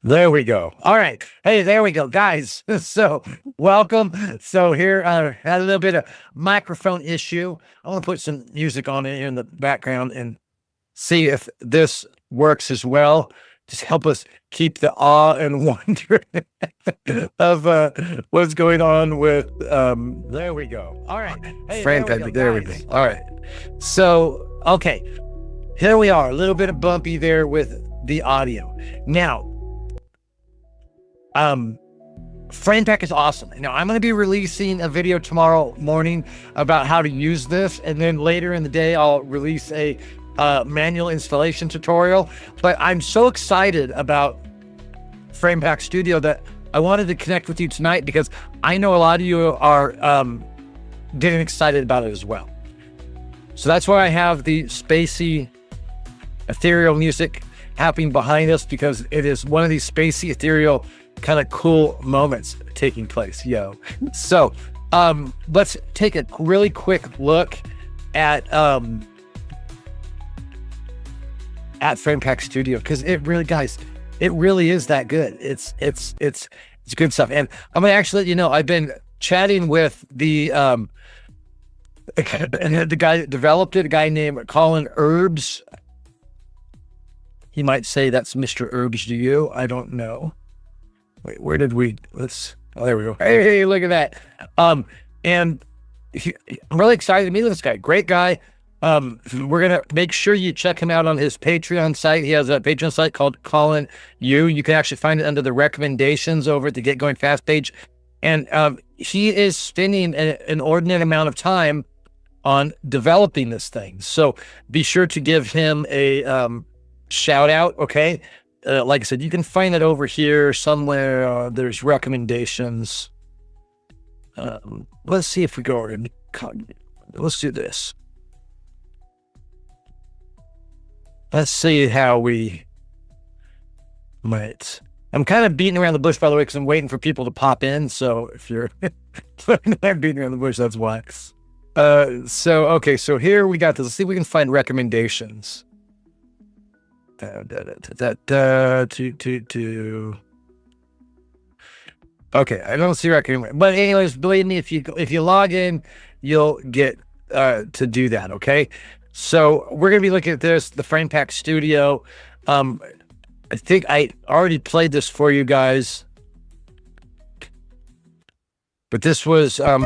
There we go. All right. Hey, there we go, guys. So welcome. So here, I had a little bit of microphone issue. I want to put some music on it in the background and see if this works as well. Just help us keep the awe and wonder of what's going on with, there we go. All right. Hey, FramePack, there we go. All right. So, okay. Here we are, a little bit of bumpy there with the audio. Now, FramePack is awesome. Now, I'm going to be releasing a video tomorrow morning about how to use this, and then later in the day, I'll release a manual installation tutorial. But I'm so excited about Framepack Studio that I wanted to connect with you tonight because I know a lot of you are getting excited about it as well. So that's why I have the spacey ethereal music happening behind us, because it is one of these spacey ethereal kind of cool moments taking place, So let's take a really quick look at Framepack Studio, because it really, guys, it really is that good. It's good stuff. And I'm gonna actually let you know, I've been chatting with the guy that developed it, a guy named Colin Herbs. He might say that's Mr. Herbs to you. I don't know. Wait, where did we, oh, there we go. Hey, look at that. And I'm really excited to meet this guy. Great guy. We're going to make sure you check him out on his Patreon site. He has a Patreon site called Colin U. You can actually find it under the recommendations over at the Get Going Fast page. And he is spending an inordinate amount of time on developing this thing. So be sure to give him a shout out, okay? Like I said, you can find it over here somewhere. There's recommendations. Let's see if we go over and let's do this. Let's see how we might. I'm kind of beating around the bush, by the way, because I'm waiting for people to pop in. So if you're I'm beating around the bush, that's why. Okay, so here we got this. Let's see if we can find recommendations. Okay, I don't see recommend, but anyways, believe me, if you log in, you'll get to do that. Okay, so we're gonna be looking at this, the Framepack Studio. I think I already played this for you guys, but this was a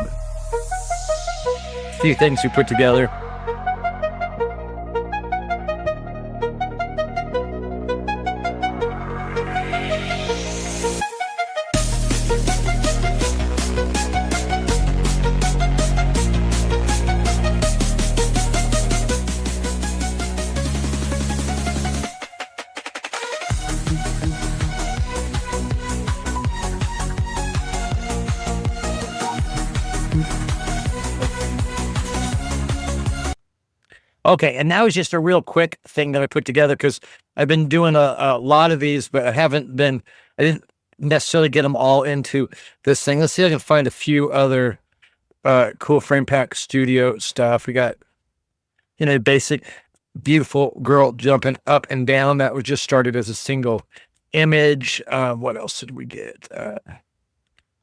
few things we put together. Okay, and that was just a real quick thing that I put together because I've been doing a lot of these, but I didn't necessarily get them all into this thing. Let's see if I can find a few other cool Framepack Studio stuff. We got, basic, beautiful girl jumping up and down. That was just started as a single image. What else did we get? I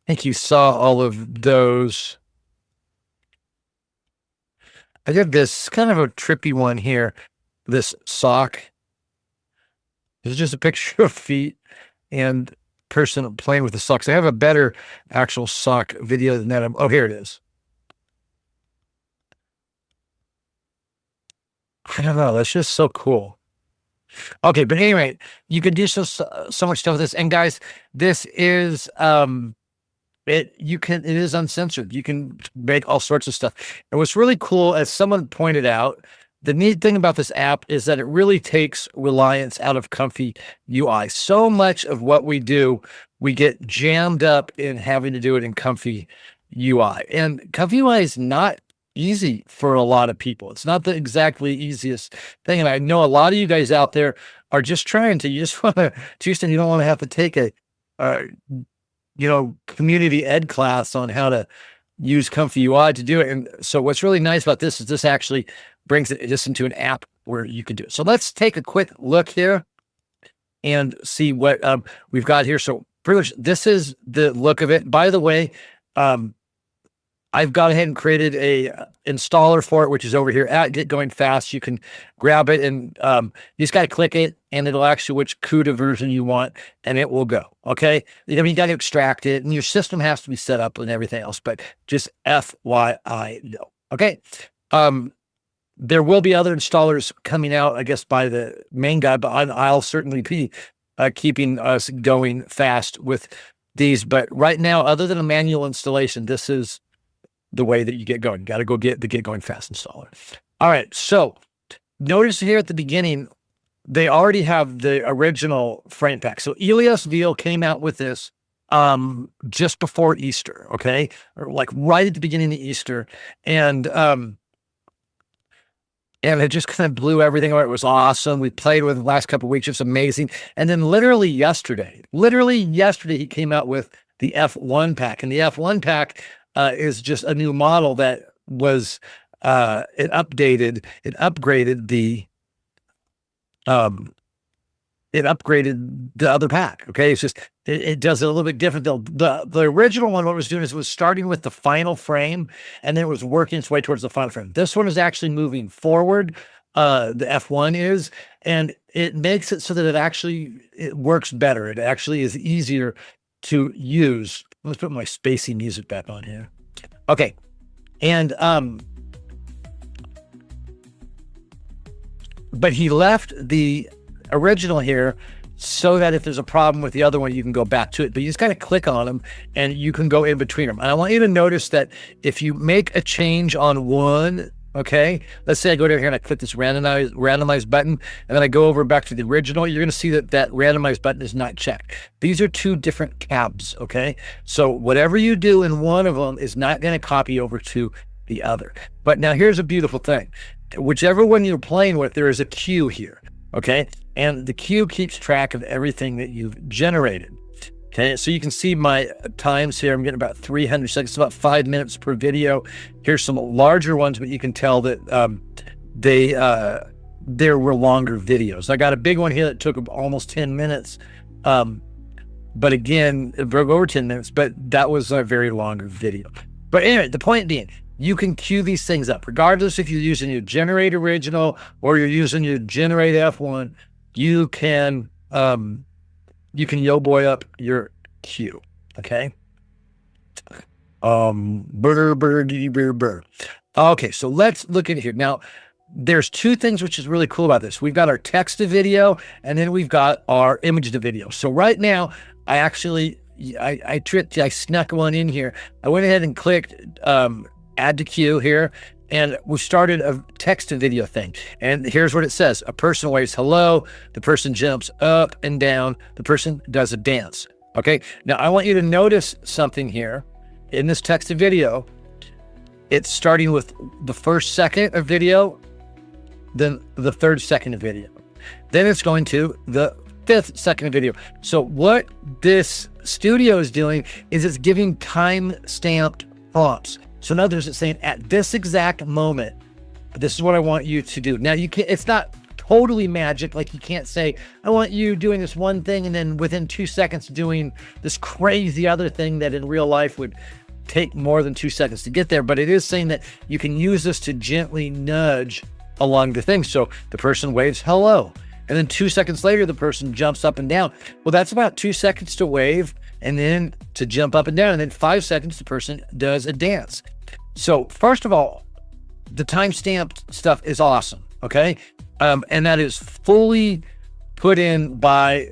think you saw all of those. I did this kind of a trippy one here. This sock. This is just a picture of feet and person playing with the socks. I have a better actual sock video than that. Oh, here it is. I don't know. That's just so cool. Okay, but anyway, you can do so much stuff with this. And guys, this is it is uncensored. You can make all sorts of stuff. And what's really cool, as someone pointed out, the neat thing about this app is that it really takes reliance out of Comfy UI. So much of what we do, we get jammed up in having to do it in Comfy UI. And Comfy UI is not easy for a lot of people. It's not the exactly easiest thing. And I know a lot of you guys out there are just trying to, you don't want to have to take a community ed class on how to use Comfy UI to do it. And so what's really nice about this is this actually brings it just into an app where you can do it. So let's take a quick look here. and see what we've got here. So pretty much this is the look of it. By the way, I've gone ahead and created a installer for it, which is over here at Get Going Fast. You can grab it and you just got to click it and it'll ask you which CUDA version you want and it will go. Okay. I mean, you got to extract it and your system has to be set up and everything else, but just FYI, no. Okay. There will be other installers coming out, I guess, by the main guy, but I'll certainly be keeping us going fast with these. But right now, other than a manual installation, this is the way that you get going. You got to go get the Get Going Fast installer. All right. So notice here at the beginning, they already have the original FramePack. So EliasViel came out with this just before Easter. Okay. Or like right at the beginning of Easter. And it just kind of blew everything away. It was awesome. We played with it the last couple of weeks. It's amazing. And then literally yesterday, he came out with the F1 pack. And the F1 pack is just a new model that was, it upgraded the other pack. Okay. It's just, it does it a little bit different. The original one, what it was doing is it was starting with the final frame and then it was working its way towards the final frame. This one is actually moving forward. The F1 is, and it makes it so that it works better. It actually is easier to use. Let's put my spacey music back on here. Okay. And, but he left the original here so that if there's a problem with the other one, you can go back to it. But you just got to click on them and you can go in between them. And I want you to notice that if you make a change on one, okay, let's say I go down here and I click this randomize button, and then I go over back to the original, you're going to see that that randomize button is not checked. These are two different tabs, okay? So whatever you do in one of them is not going to copy over to the other. But now here's a beautiful thing. Whichever one you're playing with, there is a queue here, okay? And the queue keeps track of everything that you've generated. Okay, so you can see my times here. I'm getting about 300 seconds, about 5 minutes per video. Here's some larger ones, but you can tell that there were longer videos. I got a big one here that took almost 10 minutes. But again, it broke over 10 minutes, but that was a very longer video. But anyway, the point being, you can queue these things up, regardless if you're using your Generate Original or you're using your Generate F1, you can yo boy up your queue. Okay. Okay, so let's look at here. Now, there's two things which is really cool about this. We've got our text to video, and then we've got our image to video. So right now, I snuck one in here. I went ahead and clicked add to queue here, and we started a text to video thing. And here's what it says. A person waves hello. The person jumps up and down. The person does a dance. Okay. Now I want you to notice something here in this text to video. It's starting with the first second of video, then the third second of video. Then it's going to the 5th second of video. So what this studio is doing is it's giving time-stamped prompts. So in other words, it's saying at this exact moment, this is what I want you to do. Now you can't, it's not totally magic. Like you can't say, I want you doing this one thing and then within 2 seconds doing this crazy other thing that in real life would take more than 2 seconds to get there. But it is saying that you can use this to gently nudge along the thing. So the person waves hello. And then 2 seconds later, the person jumps up and down. Well, that's about 2 seconds to wave and then to jump up and down. And then 5 seconds, the person does a dance. So first of all, the timestamped stuff is awesome. Okay. And that is fully put in by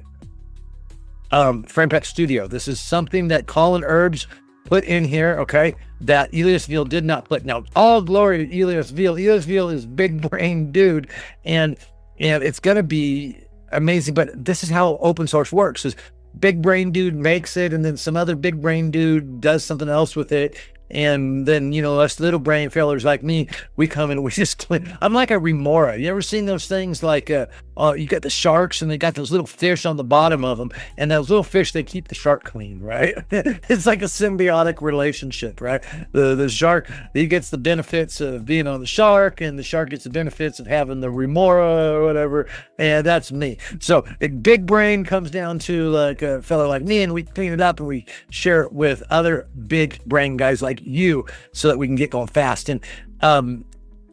Framepack Studio. This is something that Colin Herbs put in here. Okay. That EliasViel did not put. Now, all glory to EliasViel. EliasViel is big brain dude. And it's going to be amazing, but this is how open source works. Is big brain dude makes it, and then some other big brain dude does something else with it, And then, you know, us little brain fellers like me, we come and we just, I'm like a remora. You ever seen those things like, you got the sharks and they got those little fish on the bottom of them, and those little fish, they keep the shark clean, right? It's like a symbiotic relationship, right? The shark, he gets the benefits of being on the shark, and the shark gets the benefits of having the remora or whatever. And that's me. So a big brain comes down to like a fellow like me, and we clean it up and we share it with other big brain guys like you so that we can get going fast. And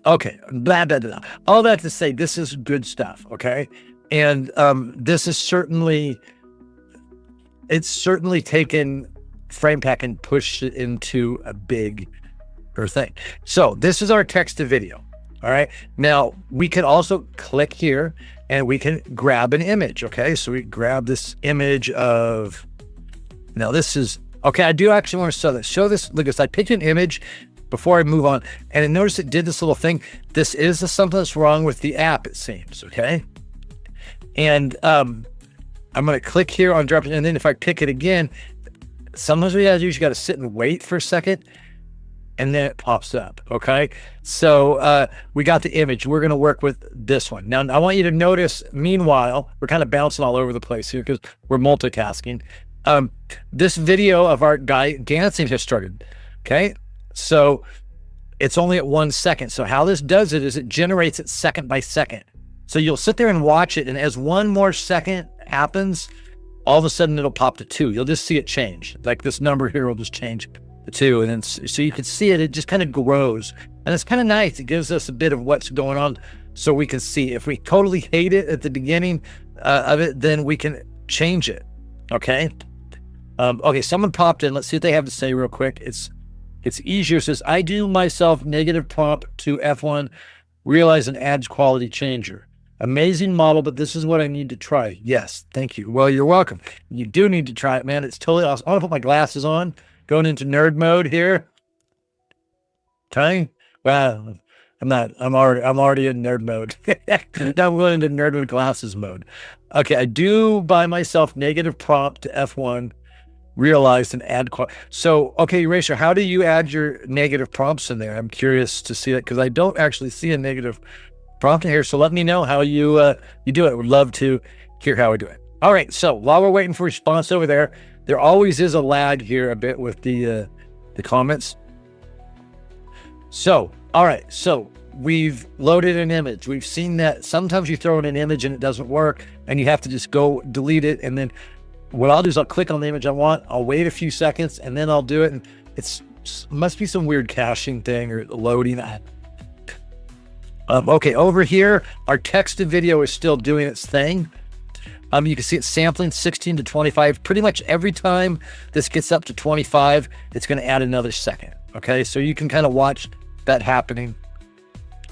okay, blah, blah, blah. All that to say, this is good stuff, okay? And this is certainly, it's certainly taken FramePack and pushed it into a bigger thing. So this is our text to video, all right? Now, we can also click here and we can grab an image, okay? So we grab this image of, now this is, okay, I do actually want to show this. Look at this, I picked an image before I move on, and notice it did this little thing. This is something that's wrong with the app, it seems, okay? And I'm gonna click here on drop it, and then if I pick it again, sometimes what you gotta do is you gotta sit and wait for a second, and then it pops up, okay? So we got the image. We're gonna work with this one. Now, I want you to notice, meanwhile, we're kind of bouncing all over the place here because we're multitasking. This video of our guy dancing has started, okay? So it's only at 1 second. So how this does it is it generates it second by second. So you'll sit there and watch it, and as one more second happens, all of a sudden it'll pop to 2. You'll just see it change. Like this number here will just change to 2. And then so you can see it, it just kind of grows. And it's kind of nice. It gives us a bit of what's going on so we can see. If we totally hate it at the beginning of it, then we can change it, okay? Okay, someone popped in. Let's see what they have to say real quick. It's easier. It says, I do myself negative prompt to F1, realize an ads quality changer. Amazing model, but this is what I need to try. Yes, thank you. Well, you're welcome. You do need to try it, man. It's totally awesome. I want to put my glasses on, going into nerd mode here. Okay. Well, I'm already in nerd mode. Now I'm going into nerd with glasses mode. Okay, I do by myself negative prompt to F1, realized an ad quality. So, okay, Eraser, how do you add your negative prompts in there? I'm curious to see that because I don't actually see a negative prompt in here. So let me know how you do it. I would love to hear how we do it. All right, so while we're waiting for response over there, there always is a lag here a bit with the comments. So, all right, so we've loaded an image. We've seen that sometimes you throw in an image and it doesn't work and you have to just go delete it. And then what I'll do is I'll click on the image I want. I'll wait a few seconds and then I'll do it. And it must be some weird caching thing or loading. Okay, over here, our text to video is still doing its thing. You can see it's sampling 16 to 25. Pretty much every time this gets up to 25, it's going to add another second. Okay, so you can kind of watch that happening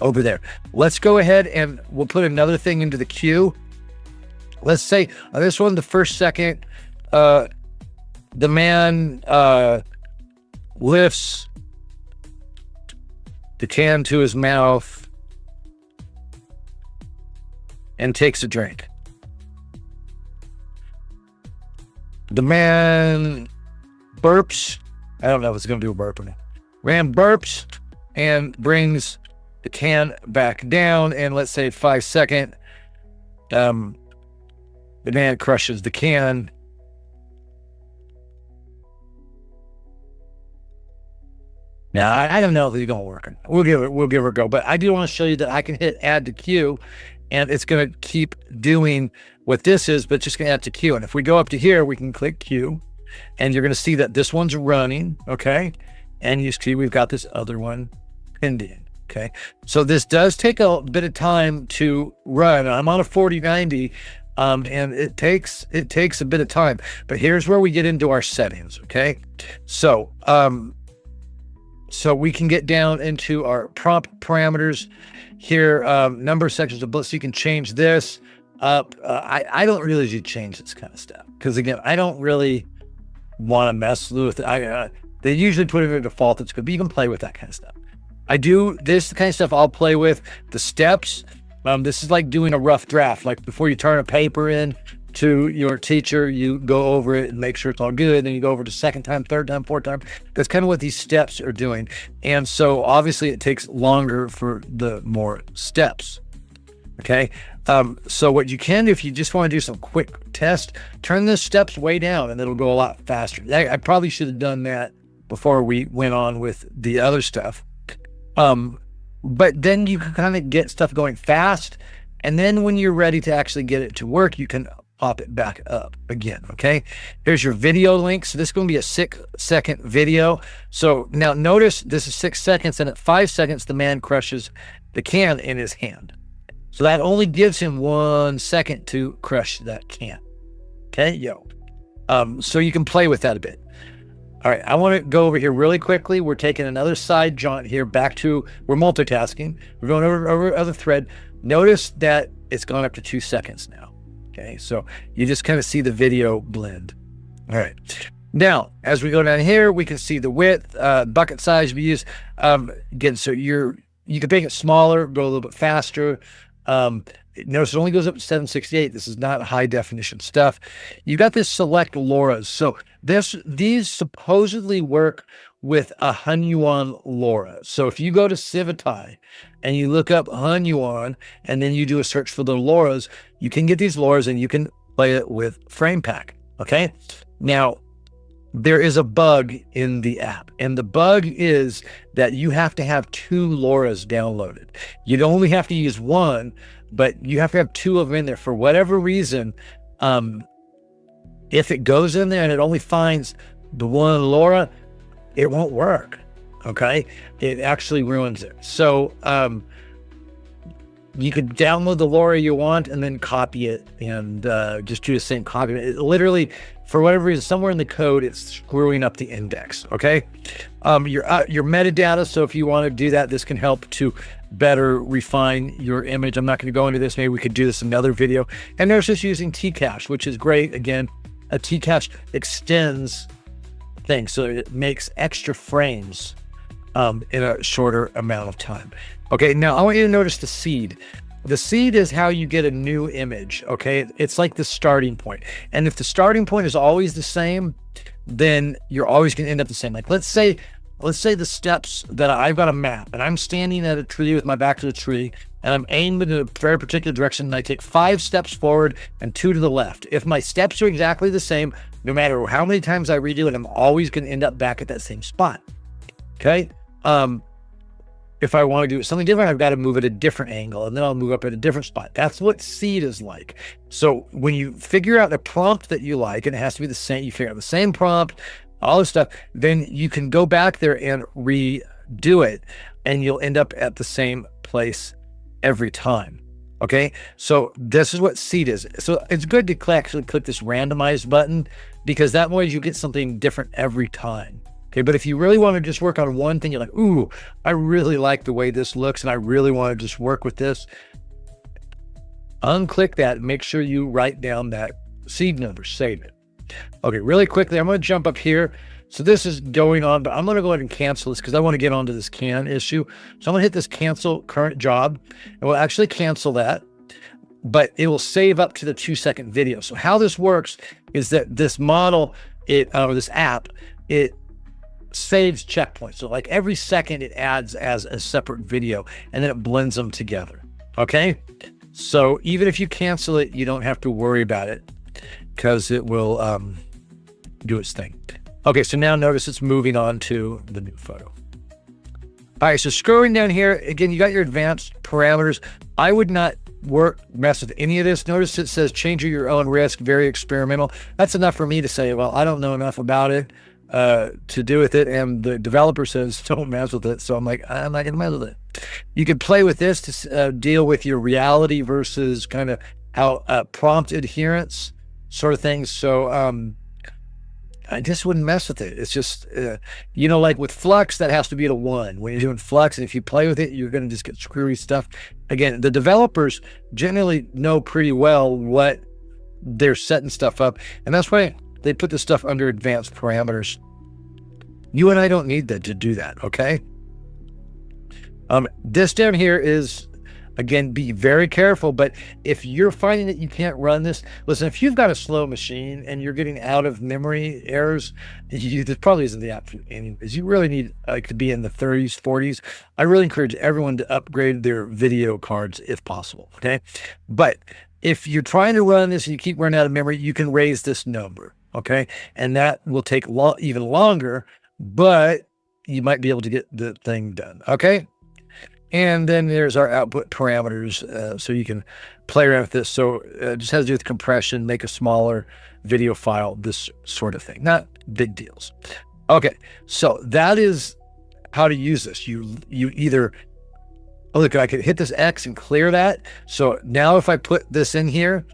over there. Let's go ahead and we'll put another thing into the queue. Let's say this one, the first second, the man lifts the can to his mouth and takes a drink. The man burps. I don't know if it's going to do a burp or not. Man burps and brings the can back down. And let's say 5 second, the man crushes the can. Now, I don't know if it's going to work. We'll give her a go. But I do want to show you that I can hit add to queue, and it's going to keep doing what this is, but just going to add to queue. And if we go up to here, we can click queue, and you're going to see that this one's running, okay? And you see we've got this other one pinned in, okay? So this does take a bit of time to run. I'm on a 4090, and it takes a bit of time. But here's where we get into our settings, okay? So, so we can get down into our prompt parameters here, number of sections of bullets. So you can change this up. I don't really usually change this kind of stuff because, again, I don't really want to mess with it. They usually put it in default. It's good, but you can play with that kind of stuff. I do this kind of stuff. I'll play with the steps. This is like doing a rough draft. Like before you turn a paper in, to your teacher, you go over it and make sure it's all good. Then you go over the second time, third time, fourth time. That's kind of what these steps are doing. And so obviously it takes longer for the more steps. Okay. So what you can do, if you just want to do some quick test, turn the steps way down and it'll go a lot faster. I probably should have done that before we went on with the other stuff. But then you can kind of get stuff going fast. And then when you're ready to actually get it to work, you can pop it back up again. Okay. Here's your video link. So this is going to be a 6-second video. So now notice this is 6 seconds, and at 5 seconds, the man crushes the can in his hand. So that only gives him 1 second to crush that can. Okay, so you can play with that a bit. All right, I want to go over here really quickly. We're taking another side jaunt here back to, we're multitasking. We're going over other thread. Notice that it's gone up to 2 seconds now. Okay, so you just kind of see the video blend. All right. Now, as we go down here, we can see the width, bucket size we use. Again, so you can make it smaller, go a little bit faster. Notice it only goes up to 768. This is not high definition stuff. You got this select LoRAs. So these supposedly work with a Hunyuan LoRA. So if you go to Civitai and you look up Hunyuan and then you do a search for the LoRAs, you can get these LoRAs and you can play it with FramePack. Okay. Now, there is a bug in the app, and the bug is that you have to have 2 LoRAs downloaded. You'd only have to use 1, but you have to have 2 of them in there. For whatever reason, if it goes in there and it only finds the one LoRA, it won't work. Okay, it actually ruins it. So you could download the LoRA you want and then copy it and just do the same copy. It literally, for whatever reason, somewhere in the code, it's screwing up the index. Okay, your metadata. So if you want to do that, this can help to better refine your image. I'm not going to go into this. Maybe we could do this in another video. And there's just using Tcache, which is great. Again, a Tcache extends things, so it makes extra frames in a shorter amount of time. Okay, now I want you to notice the seed. The seed is how you get a new image, okay? It's like the starting point. And if the starting point is always the same, then you're always going to end up the same. Like, let's say the steps that I've got a map, and I'm standing at a tree with my back to the tree, and I'm aimed in a very particular direction, and I take 5 steps forward and 2 to the left. If my steps are exactly the same, no matter how many times I redo it, I'm always going to end up back at that same spot, okay? If I want to do something different, I've got to move at a different angle, and then I'll move up at a different spot. That's what seed is like. So when you figure out the prompt that you like, and it has to be the same, you figure out the same prompt, all this stuff, then you can go back there and redo it, and you'll end up at the same place every time. Okay, so this is what seed is. So it's good to actually click this randomize button, because that way you get something different every time. Okay, but if you really want to just work on one thing, you're like, ooh, I really like the way this looks and I really want to just work with this, unclick that and make sure you write down that seed number, save it. Okay, really quickly, I'm going to jump up here. So this is going on, but I'm going to go ahead and cancel this because I want to get onto this can issue. So I'm going to hit this cancel current job, and we'll actually cancel that, but it will save up to the 2-second video. So how this works is that this model, or this app, it saves checkpoints. So like every second it adds as a separate video, and then it blends them together. Okay. So even if you cancel it, you don't have to worry about it because it will do its thing. Okay. So now notice it's moving on to the new photo. All right. So scrolling down here again, you got your advanced parameters. I would not mess with any of this. Notice it says change at your own risk, very experimental. That's enough for me to say, well, I don't know enough about it to do with it, and the developer says don't mess with it, so I'm like, I'm not gonna mess with it. You can play with this to deal with your reality versus kind of how prompt adherence sort of things. So I just wouldn't mess with it. It's just you know, like with flux, that has to be at a 1 when you're doing flux, and if you play with it, you're going to just get screwy stuff. Again, the developers generally know pretty well what they're setting stuff up, and that's why they put this stuff under advanced parameters. You and I don't need that to do that, okay? This down here is Again, be very careful. But if you're finding that you can't run this, listen, if you've got a slow machine and you're getting out of memory errors, this probably isn't the app for you anyways. You really need to be in the 30s, 40s. I really encourage everyone to upgrade their video cards if possible, okay? But if you're trying to run this and you keep running out of memory, you can raise this number, okay? And that will take even longer, but you might be able to get the thing done, okay? And then there's our output parameters, so you can play around with this. So it just has to do with compression, make a smaller video file, this sort of thing. Not big deals. Okay, so that is how to use this. You either, oh, look, I could hit this X and clear that. So now if I put this in here,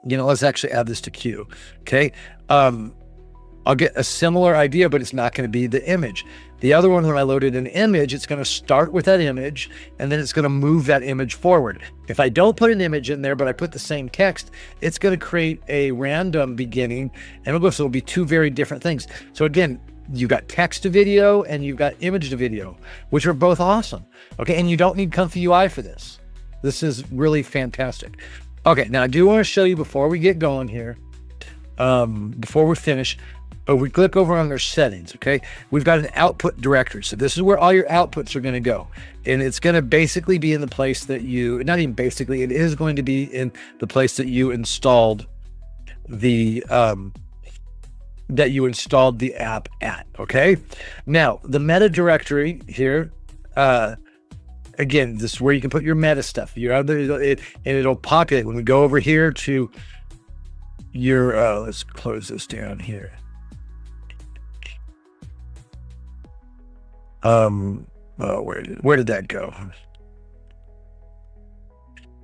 let's actually add this to queue, okay? I'll get a similar idea, but it's not going to be the image. The other one, when I loaded an image, it's going to start with that image, and then it's going to move that image forward. If I don't put an image in there, but I put the same text, it's going to create a random beginning, and it'll be two very different things. So again, you've got text to video and you've got image to video, which are both awesome. Okay, and you don't need Comfy UI for this. This is really fantastic. Okay, now I do want to show you before we get going here, before we finish. We click over on their settings, okay? We've got an output directory. So this is where all your outputs are going to go. And it's going to basically be in the place that not even basically, it is going to be in the place that you installed the app at, okay? Now, the meta directory here, again, this is where you can put your meta stuff. And it'll populate. When we go over here to your, let's close this down here. Where did that go?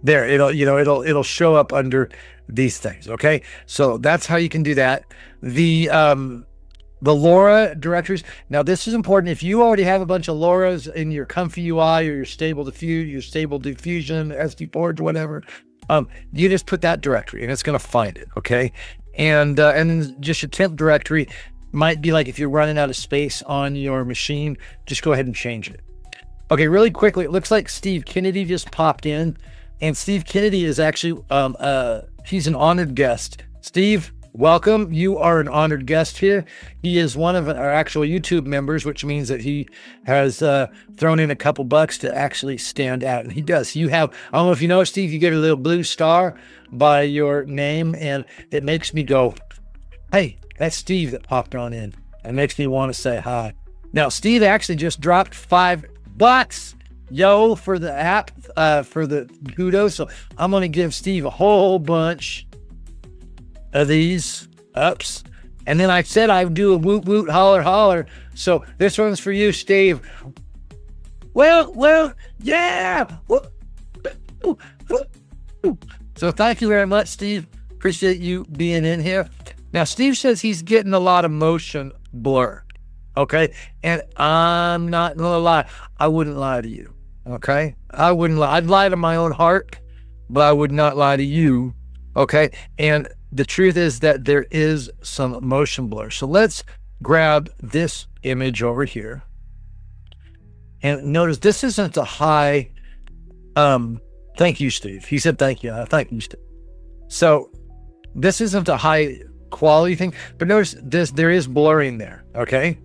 There, it'll show up under these things. Okay, so that's how you can do that. The LoRA directories. Now this is important. If you already have a bunch of LoRAs in your Comfy UI or your stable diffusion, SD ports, whatever, you just put that directory and it's going to find it. Okay, and then just your temp directory. Might be like if you're running out of space on your machine, just go ahead and change it. Okay, really quickly, it looks like Steve Kennedy just popped in, and Steve Kennedy is actually, he's an honored guest. Steve, welcome. You are an honored guest here. He is one of our actual YouTube members, which means that he has thrown in a couple bucks to actually stand out, and he does. I don't know if you know, Steve, you get a little blue star by your name, and it makes me go, hey, that's Steve that popped on in. It makes me want to say hi. Now, Steve actually just dropped $5, yo, for the app, for the kudos. So I'm going to give Steve a whole bunch of these ups. And then I said I would do a woot woot holler holler. So this one's for you, Steve. Well, yeah. So thank you very much, Steve. Appreciate you being in here. Now, Steve says he's getting a lot of motion blur, okay? And I'm not gonna lie. I wouldn't lie to you, okay? I wouldn't lie. I'd lie to my own heart, but I would not lie to you, okay? And the truth is that there is some motion blur. So let's grab this image over here. And notice this isn't a high, thank you, Steve. He said thank you. Thank you, Steve. So this isn't a high quality thing, but notice there is blurring there, okay?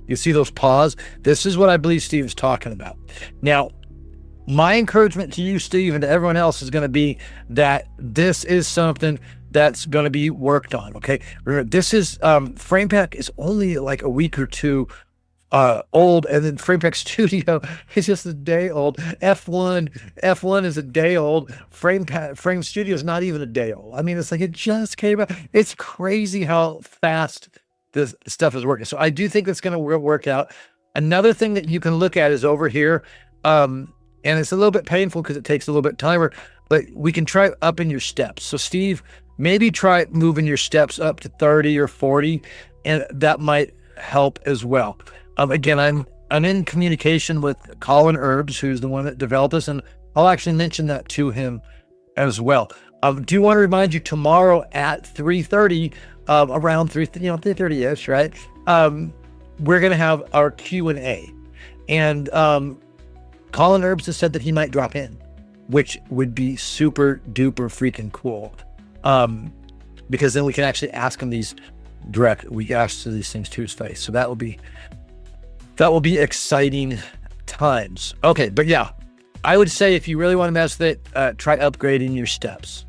You see those paws? This is what I believe Steve is talking about. Now, my encouragement to you, Steve, and to everyone else is going to be that this is something that's going to be worked on, okay? Remember, this is, FramePack is only like a week or two old, and then Framepack Studio is just a day old. F1 is a day old. Frame Studio is not even a day old. I mean, it's like it just came out. It's crazy how fast this stuff is working. So I do think it's going to work out. Another thing that you can look at is over here, and it's a little bit painful because it takes a little bit of timer, but we can try upping your steps. So Steve, maybe try moving your steps up to 30 or 40, and that might help as well. Again, I'm in communication with Colin Herbs, who's the one that developed this, and I'll actually mention that to him as well. Do want to remind you tomorrow at 3:30, around 3:30ish, right? We're going to have our Q&A, and Colin Herbs has said that he might drop in, which would be super duper freaking cool. Because then we can actually ask him these we ask these things to his face. So that will be exciting times. Okay, but yeah, I would say if you really want to mess with it, try upgrading your steps.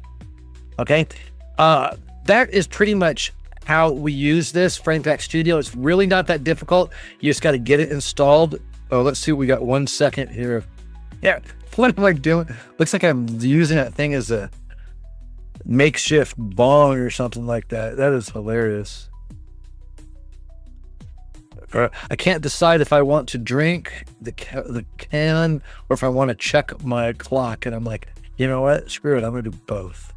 Okay, that is pretty much how we use this FramePack Studio. It's really not that difficult. You just got to get it installed. Oh, let's see. We got 1 second here. Yeah, what am I doing? Looks like I'm using that thing as a makeshift bong or something like that. That is hilarious. I can't decide if I want to drink the can or if I want to check my clock. And I'm like, you know what? Screw it. I'm going to do both.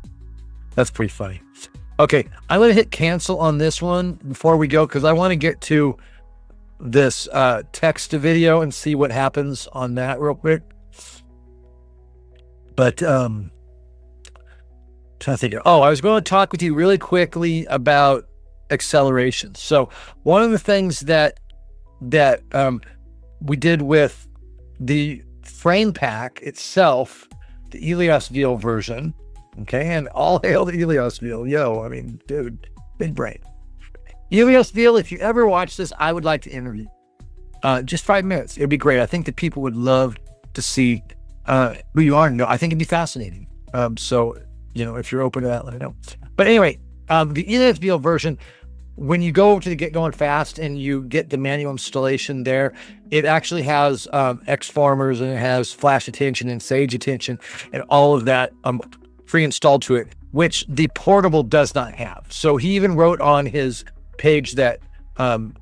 That's pretty funny. Okay, I'm going to hit cancel on this one before we go because I want to get to this text to video and see what happens on that real quick. But trying to think. Oh, I was going to talk with you really quickly about acceleration. So one of the things that we did with the FramePack itself, the EliosViel version, okay, and all hail the EliosViel. Yo, I mean, dude, big brain. EliosViel, if you ever watch this, I would like to interview. Just 5 minutes. It'd be great. I think that people would love to see who you are. No, I think it'd be fascinating. So, you know, if you're open to that, let me know. But anyway, the EliosViel version, when you go to the Get Going Fast and you get the manual installation there, it actually has X-Farmers and it has Flash Attention and Sage Attention and all of that pre-installed to it, which the portable does not have. So he even wrote on his page that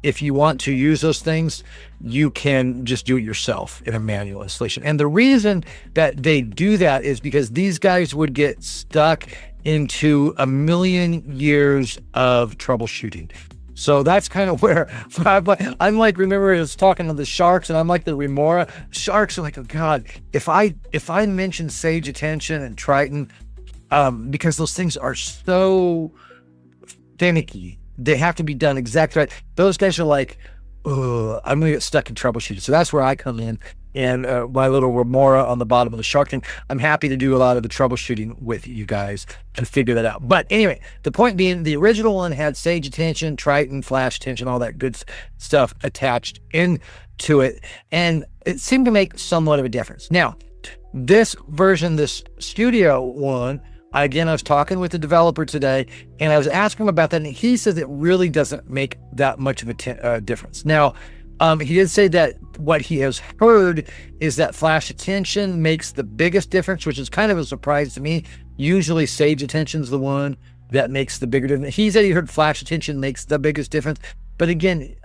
if you want to use those things, you can just do it yourself in a manual installation. And the reason that they do that is because these guys would get stuck into a million years of troubleshooting. So that's kind of where I'm like, remember I was talking to the sharks and I'm like the Remora. Sharks are like, oh God, if I mention Sage Attention and Triton, because those things are so finicky, they have to be done exactly right. Those guys are like, oh, I'm gonna get stuck in troubleshooting. So that's where I come in. And my little Remora on the bottom of the shark thing, I'm happy to do a lot of the troubleshooting with you guys and figure that out. But anyway, the point being, the original one had Sage Attention, Triton, Flash Attention, all that good stuff attached into it. And it seemed to make somewhat of a difference. Now, this version, this Studio one, again, I was talking with the developer today and I was asking him about that. And he says it really doesn't make that much of a difference. Now, he did say that what he has heard is that Flash Attention makes the biggest difference, which is kind of a surprise to me. Usually Sage Attention is the one that makes the bigger difference. He said he heard Flash Attention makes the biggest difference. But again,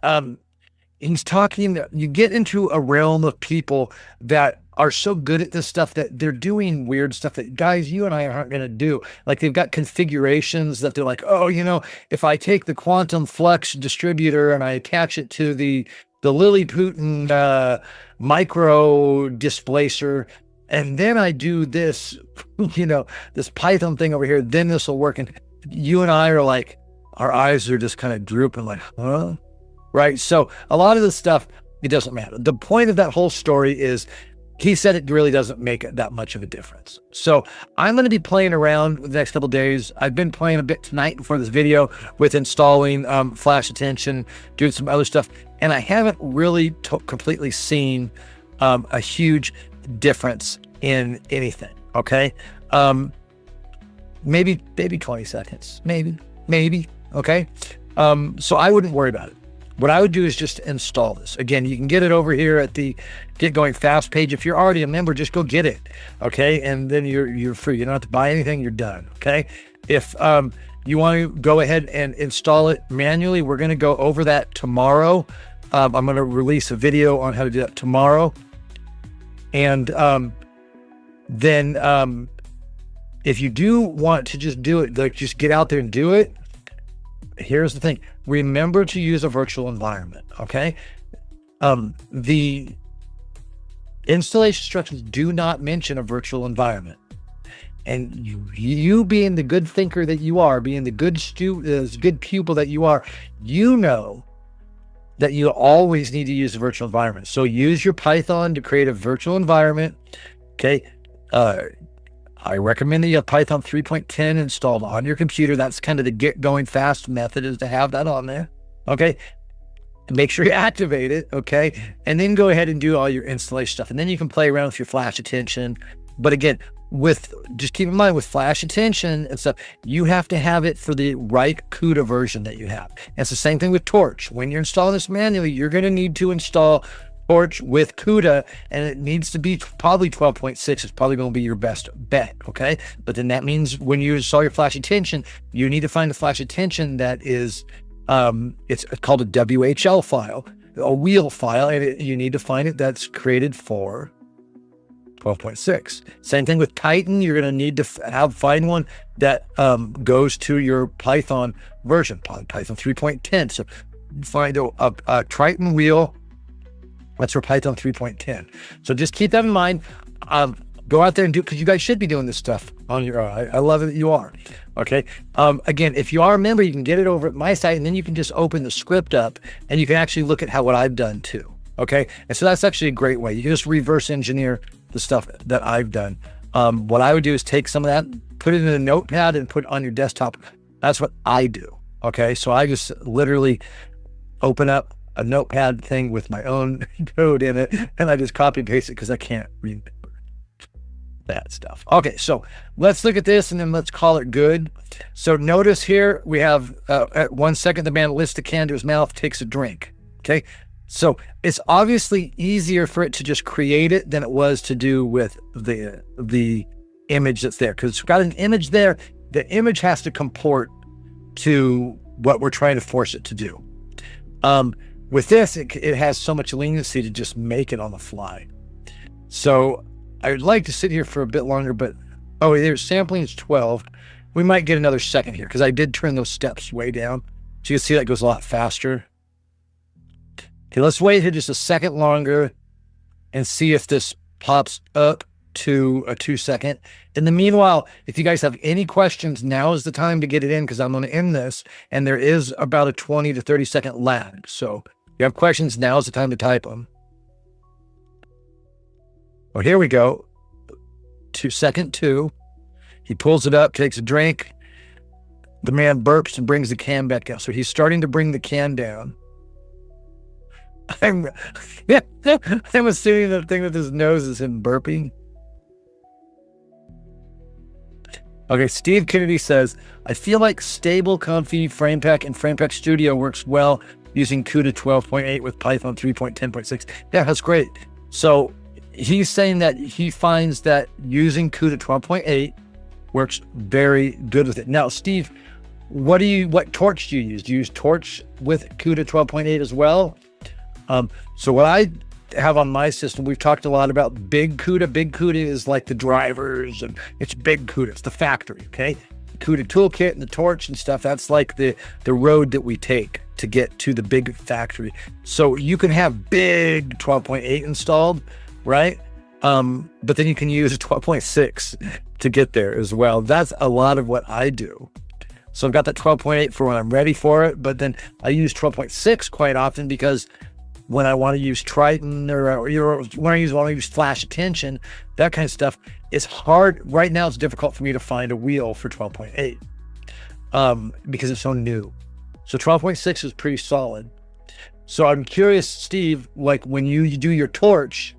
he's talking, you get into a realm of people that are so good at this stuff that they're doing weird stuff that guys, you and I aren't going to do. Like they've got configurations that they're like, oh, you know, if I take the quantum flux distributor and I attach it to the Lilliputian micro displacer, and then I do this, you know, this Python thing over here, then this will work. And you and I are like, our eyes are just kind of drooping like, huh? Right? So a lot of this stuff, it doesn't matter. The point of that whole story is he said it really doesn't make that much of a difference. So I'm going to be playing around the next couple of days. I've been playing a bit tonight before this video with installing Flash Attention, doing some other stuff. And I haven't really completely seen a huge difference in anything. Okay. Maybe 20 seconds, maybe. Okay. So I wouldn't worry about it. What I would do is just install this. Again, you can get it over here at the Get Going Fast page. If you're already a member, just go get it. Okay. And then you're free. You don't have to buy anything. You're done. Okay. If you want to go ahead and install it manually, we're going to go over that tomorrow. I'm going to release a video on how to do that tomorrow. And then if you do want to just do it, like just get out there and do it, here's the thing. Remember to use a virtual environment, okay? The installation instructions do not mention a virtual environment. And you being the good thinker that you are, being the good pupil that you are, you know that you always need to use a virtual environment. So use your Python to create a virtual environment. Okay. I recommend that you have Python 3.10 installed on your computer. That's kind of the get going fast method, is to have that on there. Okay. Make sure you activate it. Okay. And then go ahead and do all your installation stuff. And then you can play around with your flash attention. But again, just keep in mind, with flash attention and stuff, you have to have it for the right CUDA version that you have. And it's the same thing with Torch. When you're installing this manually, you're going to need to install Torch with CUDA, and it needs to be probably 12.6. It's probably going to be your best bet. Okay. But then that means when you install your flash attention, you need to find a flash attention that is, it's called a WHL file, a wheel file, and you need to find it that's created for 12.6. Same thing with Titan. You're going to need to find one that goes to your Python version, Python 3.10. So find a Triton wheel that's for Python 3.10. So just keep that in mind. Go out there and do, because you guys should be doing this stuff on your own. I love it that you are. Okay. Again, if you are a member, you can get it over at my site, and then you can just open the script up and you can actually look at what I've done too. Okay. And so that's actually a great way. You can just reverse engineer the stuff that I've done. What I would do is take some of that, put it in a notepad and put it on your desktop. That's what I do. Okay. So I just literally open up a notepad thing with my own code in it, and I just copy and paste it because I can't remember that stuff. Okay. So let's look at this and then let's call it good. So notice here we have at 1 second, the man lifts the can to his mouth, takes a drink. Okay. So it's obviously easier for it to just create it than it was to do with the image that's there, because it's got an image there. The image has to comport to what we're trying to force it to do. With this, it has so much leniency to just make it on the fly. So I would like to sit here for a bit longer, but there's sampling is 12. We might get another second here because I did turn those steps way down. So you can see that goes a lot faster. Okay, let's wait here just a second longer and see if this pops up to a 2 second. In the meanwhile, if you guys have any questions, now is the time to get it in, because I'm going to end this, and there is about a 20 to 30 second lag. So if you have questions, now is the time to type them. Well, here we go. 2 2. He pulls it up, takes a drink. The man burps and brings the can back down. So he's starting to bring the can down. I'm assuming the thing with his nose is him burping. Okay, Steve Kennedy says, I feel like stable, comfy FramePack and FramePack Studio works well using CUDA 12.8 with Python 3.10.6. Yeah, that's great. So he's saying that he finds that using CUDA 12.8 works very good with it. Now, Steve, what Torch do you use? Do you use Torch with CUDA 12.8 as well? So what I have on my system, we've talked a lot about Big CUDA. Big CUDA is like the drivers, and it's Big CUDA. It's the factory, okay? The CUDA toolkit and the Torch and stuff, that's like the road that we take to get to the big factory. So you can have big 12.8 installed, right? But then you can use 12.6 to get there as well. That's a lot of what I do. So I've got that 12.8 for when I'm ready for it, but then I use 12.6 quite often because when I want to use Triton or when I want to use flash attention, that kind of stuff, it's hard. Right now, it's difficult for me to find a wheel for 12.8 because it's so new. So 12.6 is pretty solid. So I'm curious, Steve, like when you do your Torch,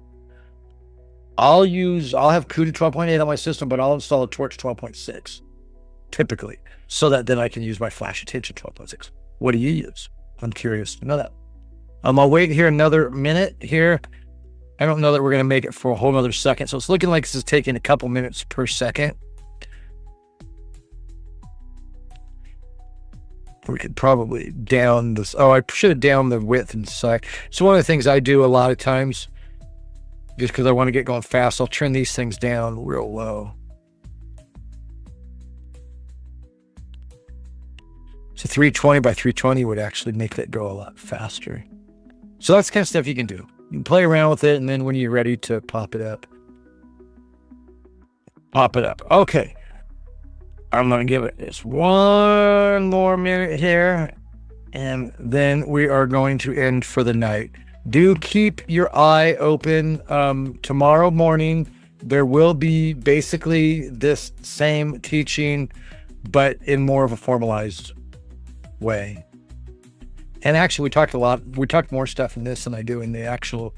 I'll have CUDA 12.8 on my system, but I'll install a Torch 12.6 typically, so that then I can use my flash attention 12.6. What do you use? I'm curious to know that. I'll wait here another minute here. I don't know that we're going to make it for a whole other second. So it's looking like this is taking a couple minutes per second. We could probably down this. Oh, I should have down the width and size. So one of the things I do a lot of times, just because I want to get going fast, I'll turn these things down real low. So 320 by 320 would actually make that go a lot faster. So that's the kind of stuff you can do. You can play around with it, and then when you're ready to pop it up. Okay. I'm going to give it just one more minute here. And then we are going to end for the night. Do keep your eye open. Tomorrow morning, there will be basically this same teaching, but in more of a formalized way. And actually, we talked more stuff in this than I do in the actual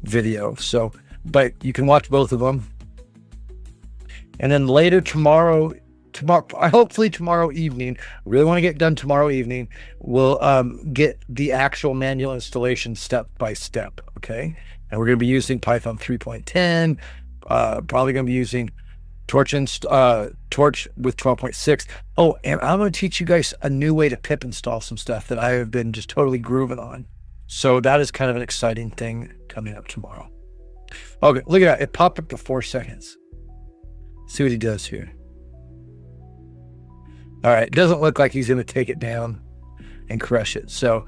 video. So, but you can watch both of them. And then later tomorrow, hopefully tomorrow evening, really want to get done tomorrow evening, we'll get the actual manual installation step by step, okay? And we're going to be using Python 3.10, probably going to be using Torch with 12.6. Oh, and I'm going to teach you guys a new way to pip install some stuff that I have been just totally grooving on. So that is kind of an exciting thing coming up tomorrow. Okay, look at that. It popped up to 4 seconds. See what he does here. All right, it doesn't look like he's going to take it down and crush it. So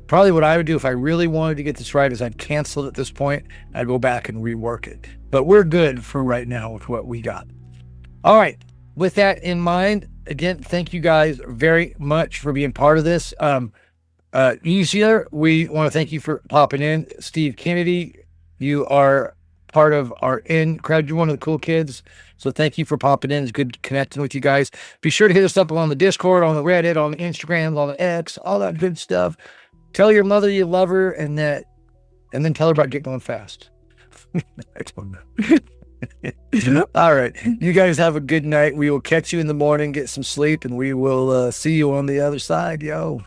probably what I would do if I really wanted to get this right is I'd cancel it at this point. I'd go back and rework it. But we're good for right now with what we got. All right, with that in mind, again, thank you guys very much for being part of this. Easier, we want to thank you for popping in. Steve Kennedy, you are part of our crowd. You're one of the cool kids. So thank you for popping in. It's good connecting with you guys. Be sure to hit us up on the Discord, on the Reddit, on the Instagram, on the X, all that good stuff. Tell your mother you love her and then tell her about Get Going Fast. I don't know. All right. You guys have a good night. We will catch you in the morning, get some sleep, and we will see you on the other side, yo.